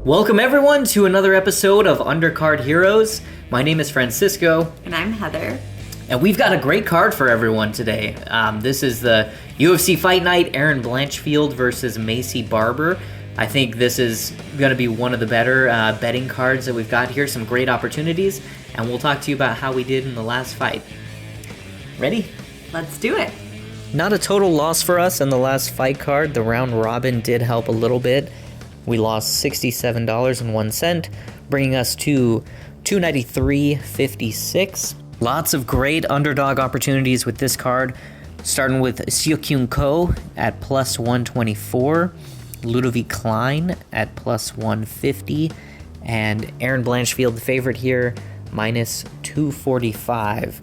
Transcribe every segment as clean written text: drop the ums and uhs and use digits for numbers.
Welcome everyone to another episode of Undercard Heroes. My name is Francisco. And I'm Heather. And we've got a great card for everyone today. This is the UFC Fight Night, Erin Blanchfield versus Maycee Barber. I think this is going to be one of the better betting cards that we've got here. Some great opportunities. And we'll talk to you about how we did in the last fight. Ready? Let's do it. Not a total loss for us in the last fight card. The round robin did help a little bit. We lost $67.01, bringing us to $293.56. Lots of great underdog opportunities with this card, starting with Seok-hyeon Ko at plus 124, Ludovit Klein at plus 150, and Erin Blanchfield, the favorite here, minus 245.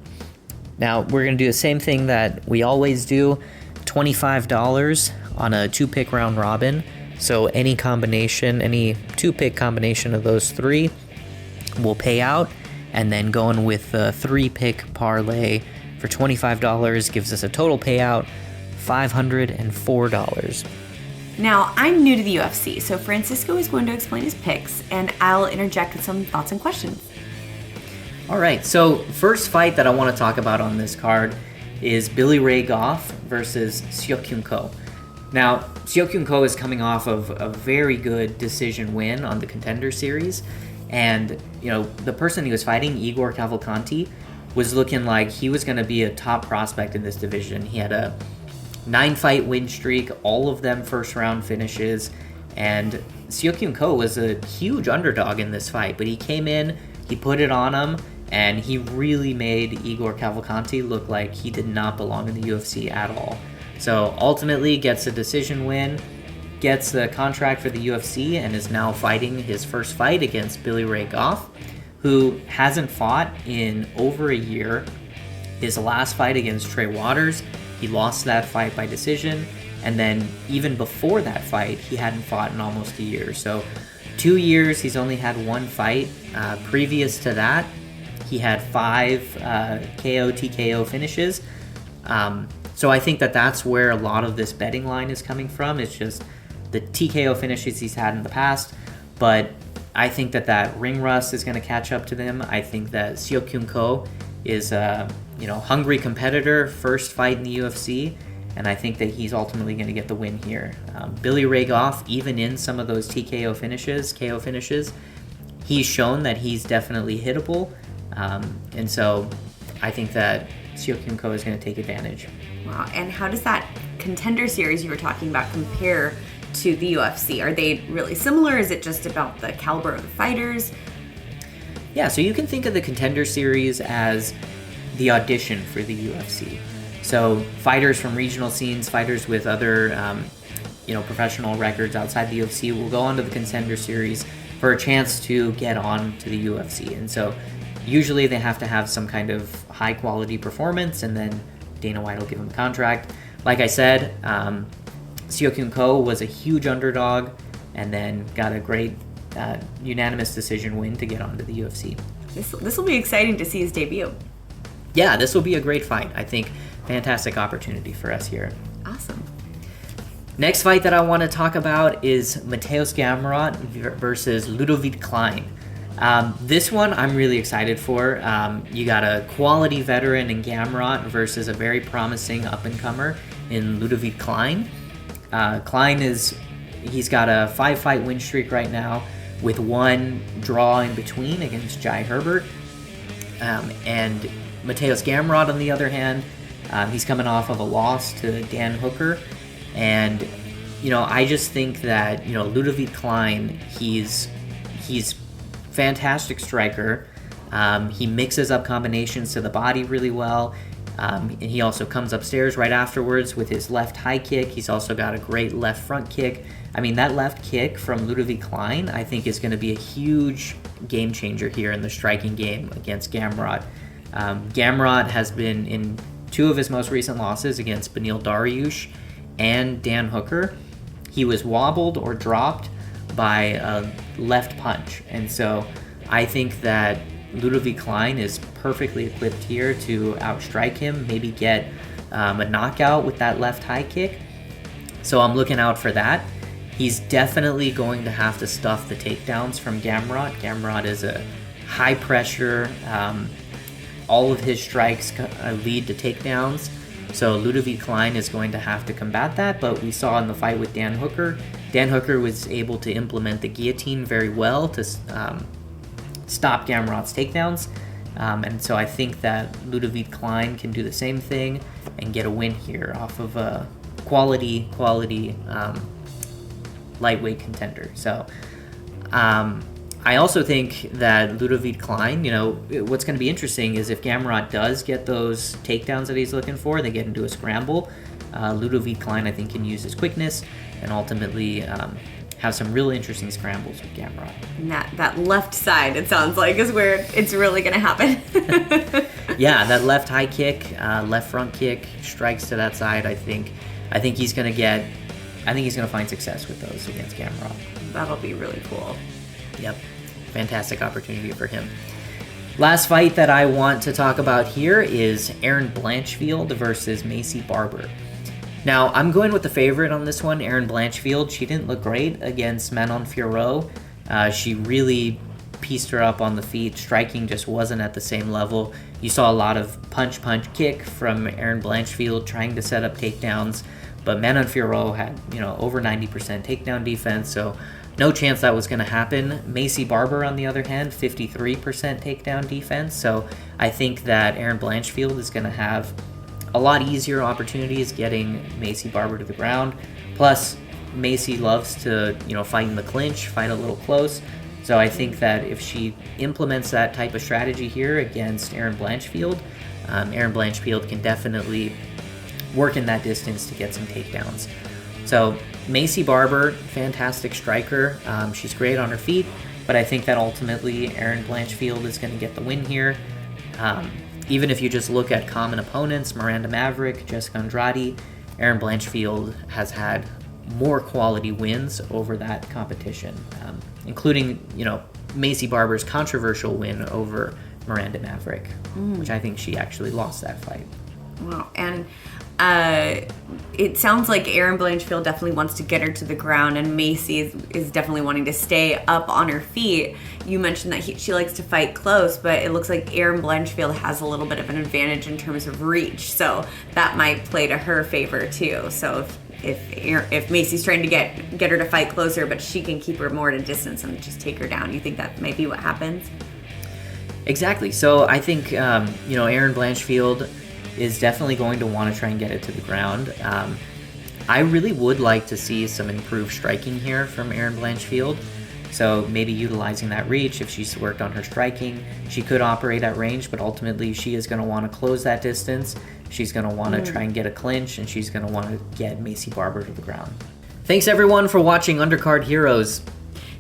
Now, we're going to do the same thing that we always do, $25 on a two-pick round robin. So any combination, any two-pick combination of those three will pay out. And then going with the three-pick parlay for $25 gives us a total payout $504. Now, I'm new to the UFC, so Francisco is going to explain his picks, and I'll interject with some thoughts and questions. All right, so first fight that I want to talk about on this card is Billy Ray Goff versus Seok-hyeon Ko. Now, Seok-hyeon Ko is coming off of a very good decision win on the Contender Series, and the person he was fighting, Igor Cavalcanti, was looking like he was going to be a top prospect in this division. He had a 9-fight win streak, all of them first-round finishes, and Seok-hyeon Ko was a huge underdog in this fight, but he came in, he put it on him, and he really made Igor Cavalcanti look like he did not belong in the UFC at all. So ultimately gets a decision win, gets the contract for the UFC, and is now fighting his first fight against Billy Ray Goff, who hasn't fought in over a year. His last fight against Trey Waters, he lost that fight by decision, and then even before that fight, he hadn't fought in almost a year. So 2 years, he's only had one fight. Previous to that, he had 5 KO, TKO finishes. So I think that that's where a lot of this betting line is coming from. It's just the TKO finishes he's had in the past. But I think that ring rust is going to catch up to them. I think that Seok-hyeon Ko is a hungry competitor, first fight in the UFC, and I think that he's ultimately going to get the win here. Billy Ray Goff, even in some of those TKO finishes, KO finishes, he's shown that he's definitely hittable. And so I think that Seok-hyeon Ko is going to take advantage. Wow, and how does that Contender Series you were talking about compare to the UFC? Are they really similar? Is it just about the caliber of the fighters? Yeah, so you can think of the Contender Series as the audition for the UFC. So fighters from regional scenes, fighters with other professional records outside the UFC will go onto the Contender Series for a chance to get on to the UFC. And so usually they have to have some kind of high quality performance, and then Dana White will give them a contract. Like I said, Seok-hyeon Ko was a huge underdog and then got a great unanimous decision win to get onto the UFC. This will be exciting to see his debut. Yeah, this will be a great fight. I think fantastic opportunity for us here. Awesome. Next fight that I want to talk about is Mateusz Gamrot versus Ludovit Klein. This one I'm really excited for. You got a quality veteran in Gamrot versus a very promising up-and-comer in Ludovit Klein. He's got a 5-fight win streak right now with one draw in between against Jai Herbert. And Mateusz Gamrot, on the other hand, he's coming off of a loss to Dan Hooker. And, I just think that, Ludovit Klein, he's fantastic striker. He mixes up combinations to the body really well. And he also comes upstairs right afterwards with his left high kick. He's also got a great left front kick. I mean, that left kick from Ludovit Klein, I think, is going to be a huge game changer here in the striking game against Gamrot. Gamrot has been in 2 of his most recent losses against Beneil Dariush and Dan Hooker. He was wobbled or dropped by a left punch. And so I think that Ludovit Klein is perfectly equipped here to outstrike him, maybe get a knockout with that left high kick. So I'm looking out for that. He's definitely going to have to stuff the takedowns from Gamrot. Gamrot is a high pressure. All of his strikes lead to takedowns. So Ludovit Klein is going to have to combat that, but we saw in the fight with Dan Hooker, Dan Hooker was able to implement the guillotine very well to stop Gamrot's takedowns. And so I think that Ludovit Klein can do the same thing and get a win here off of a quality lightweight contender. So I also think that Ludovit Klein, what's going to be interesting is if Gamrot does get those takedowns that he's looking for, they get into a scramble, Ludovit Klein, I think, can use his quickness and ultimately have some really interesting scrambles with Gamrot. And that left side, it sounds like, is where it's really going to happen. Yeah, that left high kick, left front kick, strikes to that side. I think he's going to find success with those against Gamrot. That'll be really cool. Yep. Fantastic opportunity for him. Last fight that I want to talk about here is Erin Blanchfield versus Maycee Barber. Now, I'm going with the favorite on this one, Erin Blanchfield. She didn't look great against Manon Fiorot. She really pieced her up on the feet. Striking just wasn't at the same level. You saw a lot of punch, kick from Erin Blanchfield trying to set up takedowns, but Manon Fiorot had, over 90% takedown defense, so no chance that was going to happen. Maycee Barber, on the other hand, 53% takedown defense. So I think that Erin Blanchfield is going to have a lot easier opportunities getting Maycee Barber to the ground. Plus, Maycee loves to, fight in the clinch, fight a little close. So I think that if she implements that type of strategy here against Erin Blanchfield, Erin Blanchfield can definitely work in that distance to get some takedowns. So Maycee Barber, fantastic striker. She's great on her feet, but I think that ultimately Erin Blanchfield is going to get the win here. Even if you just look at common opponents, Miranda Maverick, Jessica Andrade, Erin Blanchfield has had more quality wins over that competition, including, Maycee Barber's controversial win over Miranda Maverick, which I think she actually lost that fight. Wow. And it sounds like Erin Blanchfield definitely wants to get her to the ground, and Maycee is definitely wanting to stay up on her feet. You mentioned that she likes to fight close, but it looks like Erin Blanchfield has a little bit of an advantage in terms of reach, so that might play to her favor too. So if Maycee's trying to get her to fight closer, but she can keep her more at a distance and just take her down, you think that might be what happens? Exactly. So I think Erin Blanchfield is definitely going to want to try and get it to the ground. I really would like to see some improved striking here from Erin Blanchfield. So maybe utilizing that reach, if she's worked on her striking, she could operate at range, but ultimately she is going to want to close that distance. She's going to want to try and get a clinch, and she's going to want to get Maycee Barber to the ground. Thanks everyone for watching Undercard Heroes.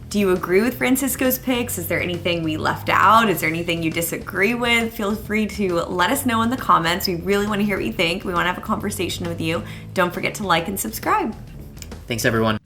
Do you agree with Francisco's picks? Is there anything we left out? Is there anything you disagree with? Feel free to let us know in the comments. We really want to hear what you think. We want to have a conversation with you. Don't forget to like and subscribe. Thanks everyone.